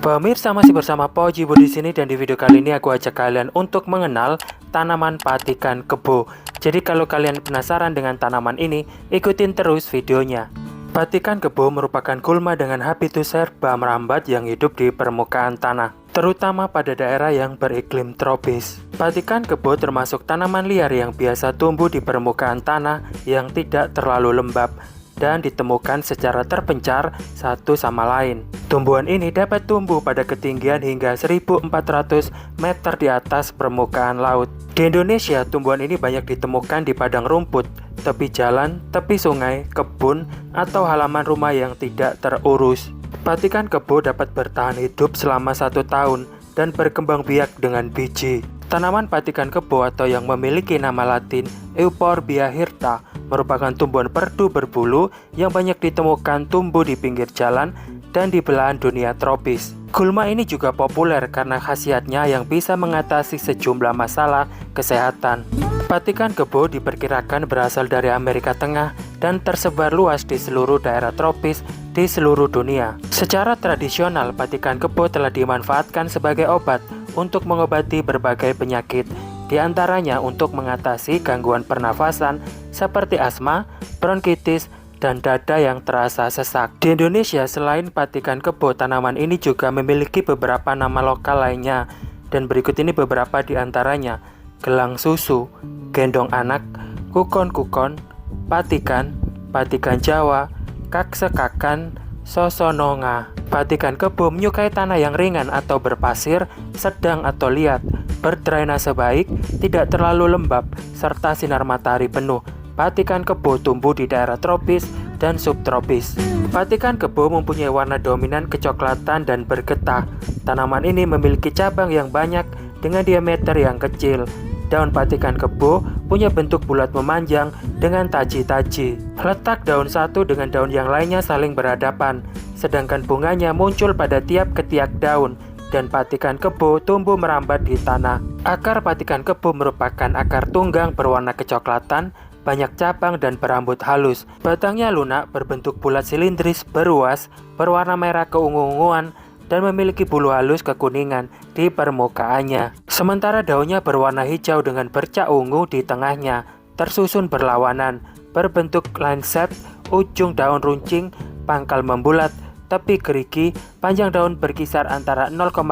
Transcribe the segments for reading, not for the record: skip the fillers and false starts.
Pemirsa, masih bersama Pojibo di sini, dan di video kali ini aku ajak kalian untuk mengenal tanaman patikan kebo. Jadi kalau kalian penasaran dengan tanaman ini, ikutin terus videonya. Patikan kebo merupakan gulma dengan habitus herba merambat yang hidup di permukaan tanah, terutama pada daerah yang beriklim tropis. Patikan kebo termasuk tanaman liar yang biasa tumbuh di permukaan tanah yang tidak terlalu lembab dan ditemukan secara terpencar satu sama lain. Tumbuhan ini dapat tumbuh pada ketinggian hingga 1400 meter di atas permukaan laut. Di Indonesia, tumbuhan ini banyak ditemukan di padang rumput, tepi jalan, tepi sungai, kebun, atau halaman rumah yang tidak terurus. Patikan kebo dapat bertahan hidup selama 1 tahun dan berkembang biak dengan biji. Tanaman patikan kebo atau yang memiliki nama latin Euphorbia hirta merupakan tumbuhan perdu berbulu yang banyak ditemukan tumbuh di pinggir jalan dan di belahan dunia tropis. Gulma ini juga populer karena khasiatnya yang bisa mengatasi sejumlah masalah kesehatan. Patikan kebo diperkirakan berasal dari Amerika Tengah dan tersebar luas di seluruh daerah tropis di seluruh dunia. Secara tradisional, patikan kebo telah dimanfaatkan sebagai obat untuk mengobati berbagai penyakit, di antaranya untuk mengatasi gangguan pernafasan seperti asma, bronkitis, dan dada yang terasa sesak. Di Indonesia, selain patikan kebo, tanaman ini juga memiliki beberapa nama lokal lainnya, dan berikut ini beberapa di antaranya: gelang susu, gendong anak, kukon-kukon, patikan, patikan Jawa, kaksekakan, sosononga. Patikan kebo menyukai tanah yang ringan atau berpasir, sedang atau liat, berdrainase baik, tidak terlalu lembab, serta sinar matahari penuh. Patikan kebo tumbuh di daerah tropis dan subtropis. Patikan kebo mempunyai warna dominan kecoklatan dan bergetah. Tanaman ini memiliki cabang yang banyak dengan diameter yang kecil. Daun patikan kebo punya bentuk bulat memanjang dengan taji-taji. Letak daun satu dengan daun yang lainnya saling berhadapan, sedangkan bunganya muncul pada tiap ketiak daun, dan patikan kebo tumbuh merambat di tanah. Akar patikan kebo merupakan akar tunggang berwarna kecoklatan, banyak cabang dan berambut halus. Batangnya lunak, berbentuk bulat silindris, beruas, berwarna merah keungu-unguan, dan memiliki bulu halus kekuningan di permukaannya. Sementara daunnya berwarna hijau dengan bercak ungu di tengahnya, tersusun berlawanan, berbentuk lancet, ujung daun runcing, pangkal membulat, tepi gerigi, panjang daun berkisar antara 0,5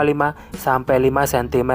sampai 5 cm.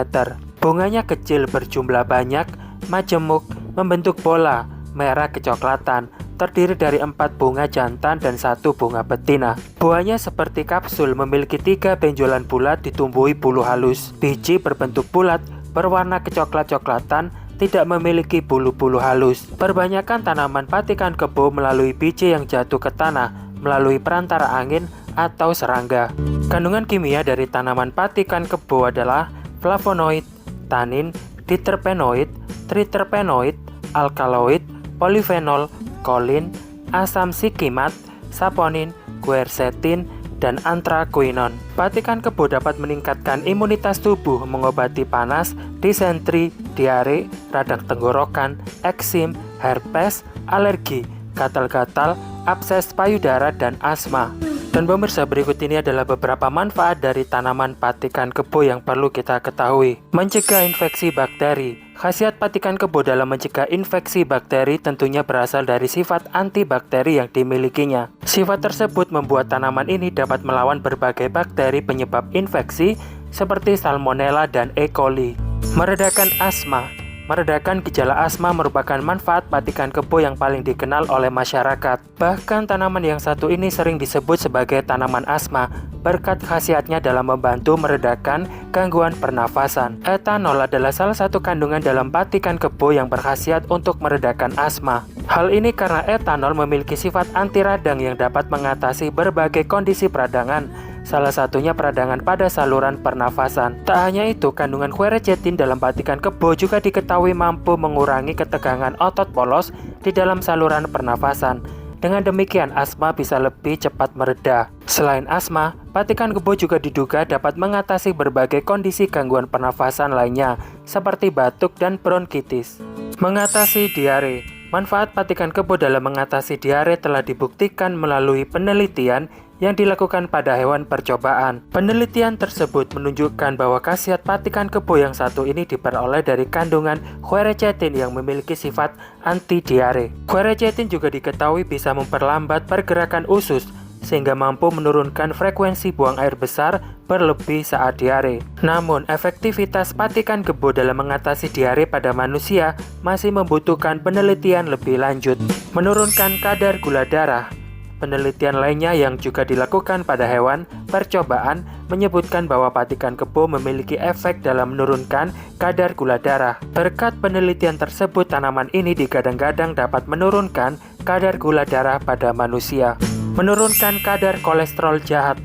Bunganya kecil berjumlah banyak, majemuk, membentuk bola, merah kecoklatan, terdiri dari 4 bunga jantan dan 1 bunga betina. Buahnya seperti kapsul, memiliki 3 benjolan bulat ditumbuhi bulu halus. Biji berbentuk bulat, berwarna kecoklat-coklatan, tidak memiliki bulu-bulu halus. Perbanyakan tanaman patikan kebo melalui biji yang jatuh ke tanah melalui perantara angin atau serangga. Kandungan kimia dari tanaman patikan kebo adalah flavonoid, tanin, diterpenoid, triterpenoid, alkaloid, polifenol, kolin, asam sikimat, saponin, quercetin, dan anthraquinone. Patikan kebo dapat meningkatkan imunitas tubuh, mengobati panas, disentri, diare, radang tenggorokan, eksim, herpes, alergi, gatal-gatal, abses payudara, dan asma. Dan pemirsa, berikut ini adalah beberapa manfaat dari tanaman patikan kebo yang perlu kita ketahui. Mencegah infeksi bakteri. Khasiat patikan kebo dalam mencegah infeksi bakteri tentunya berasal dari sifat antibakteri yang dimilikinya. Sifat tersebut membuat tanaman ini dapat melawan berbagai bakteri penyebab infeksi seperti Salmonella dan E. coli. Meredakan asma. Meredakan gejala asma merupakan manfaat patikan kebo yang paling dikenal oleh masyarakat. Bahkan tanaman yang satu ini sering disebut sebagai tanaman asma berkat khasiatnya dalam membantu meredakan gangguan pernafasan. Etanol adalah salah satu kandungan dalam patikan kebo yang berkhasiat untuk meredakan asma. Hal ini karena etanol memiliki sifat anti radang yang dapat mengatasi berbagai kondisi peradangan, salah satunya peradangan pada saluran pernafasan. Tak hanya itu, kandungan quercetin dalam patikan kebo juga diketahui mampu mengurangi ketegangan otot polos di dalam saluran pernafasan. Dengan demikian, asma bisa lebih cepat mereda. Selain asma, patikan kebo juga diduga dapat mengatasi berbagai kondisi gangguan pernafasan lainnya, seperti batuk dan bronkitis. Mengatasi diare. Manfaat patikan kebo dalam mengatasi diare telah dibuktikan melalui penelitian yang dilakukan pada hewan percobaan. Penelitian tersebut menunjukkan bahwa khasiat patikan kebo yang satu ini diperoleh dari kandungan quercetin yang memiliki sifat anti-diare. Quercetin juga diketahui bisa memperlambat pergerakan usus sehingga mampu menurunkan frekuensi buang air besar berlebih saat diare. Namun, efektivitas patikan kebo dalam mengatasi diare pada manusia masih membutuhkan penelitian lebih lanjut. Menurunkan kadar gula darah. Penelitian lainnya yang juga dilakukan pada hewan percobaan menyebutkan bahwa patikan kebo memiliki efek dalam menurunkan kadar gula darah. Berkat penelitian tersebut, tanaman ini digadang-gadang dapat menurunkan kadar gula darah pada manusia. Menurunkan kadar kolesterol jahat.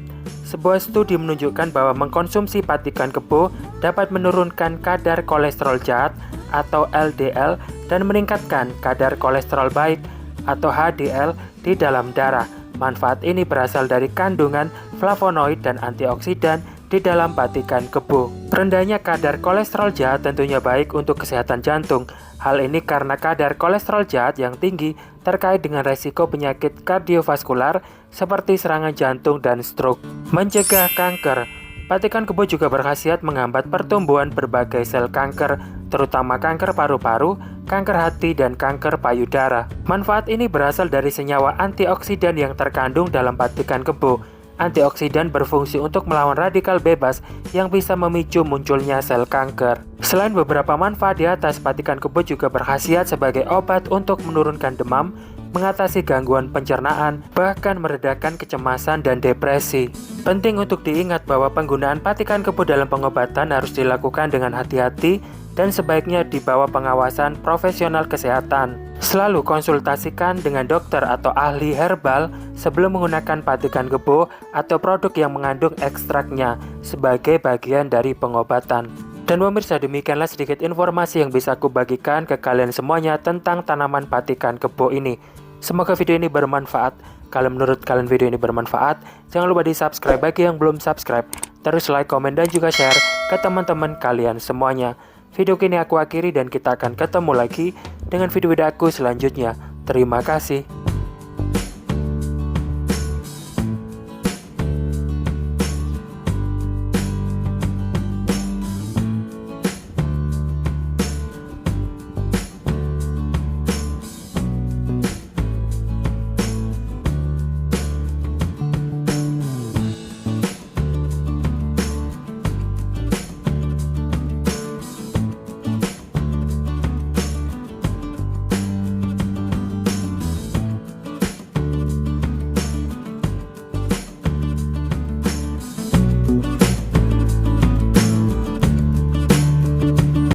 Sebuah studi menunjukkan bahwa mengkonsumsi patikan kebo dapat menurunkan kadar kolesterol jahat atau LDL dan meningkatkan kadar kolesterol baik atau HDL di dalam darah. Manfaat ini berasal dari kandungan flavonoid dan antioksidan di dalam patikan kebo. Rendahnya kadar kolesterol jahat tentunya baik untuk kesehatan jantung. Hal ini karena kadar kolesterol jahat yang tinggi terkait dengan resiko penyakit kardiovaskular seperti serangan jantung dan stroke. Mencegah kanker. Patikan kebo juga berkhasiat menghambat pertumbuhan berbagai sel kanker, terutama kanker paru-paru, kanker hati, dan kanker payudara. Manfaat ini berasal dari senyawa antioksidan yang terkandung dalam patikan kebo. Antioksidan berfungsi untuk melawan radikal bebas yang bisa memicu munculnya sel kanker. Selain beberapa manfaat di atas, patikan kebo juga berkhasiat sebagai obat untuk menurunkan demam, mengatasi gangguan pencernaan, bahkan meredakan kecemasan dan depresi. Penting untuk diingat bahwa penggunaan patikan kebo dalam pengobatan harus dilakukan dengan hati-hati dan sebaiknya di bawah pengawasan profesional kesehatan. Selalu konsultasikan dengan dokter atau ahli herbal sebelum menggunakan patikan kebo atau produk yang mengandung ekstraknya sebagai bagian dari pengobatan. Dan pemirsa, demikianlah sedikit informasi yang bisa aku bagikan ke kalian semuanya tentang tanaman patikan kebo ini. Semoga video ini bermanfaat. Kalau menurut kalian video ini bermanfaat, jangan lupa di subscribe bagi yang belum subscribe. Terus like, komen, dan juga share ke teman-teman kalian semuanya. Video ini aku akhiri dan kita akan ketemu lagi dengan video-video aku selanjutnya. Terima kasih.